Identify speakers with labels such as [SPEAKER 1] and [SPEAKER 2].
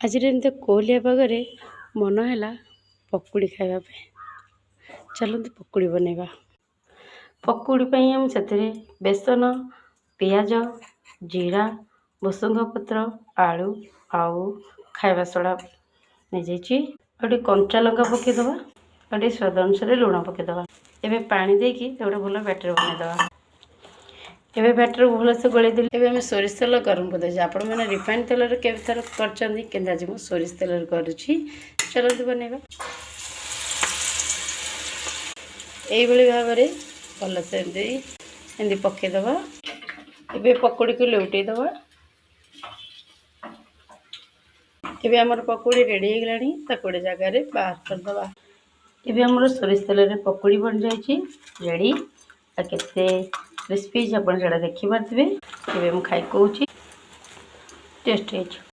[SPEAKER 1] आज एमती कोहलिया पागरे मन है पकुड़ी खावाई। चलते पकुड़ी बनैबा। पकुड़ी हम से बेसन पियाज जीरा भुसुंग पत्र आलू आउ खाइबा सोडा नहीं जाइए कंचा लंका पकईदबा और स्वाद अनुसार लुण पकईदबा। एवं पानी देकी गोटे भल बैटर बनईदबा। एवं बैटर भलसे गोल देली एवं सोरिष तेल गरम कर आपण मैंने रिफाइन तेल के थर कर आज मुझे सोरिष तेल करुँची। चलते बनैबा। यही भाव में भलसे एमती पकईदबा। एवं पकुड़ी को लेउटेदबा। एवं आमर पकुड़ी रेडी हो गलानी गोटे जगार बाहर करदबा। एवं आमर सोरिष तेल रे पकुड़ी बन जाइए रेडी। केते क्रिस्पी आप देखिपारे। एवं खाई कहूँ टेस्ट है।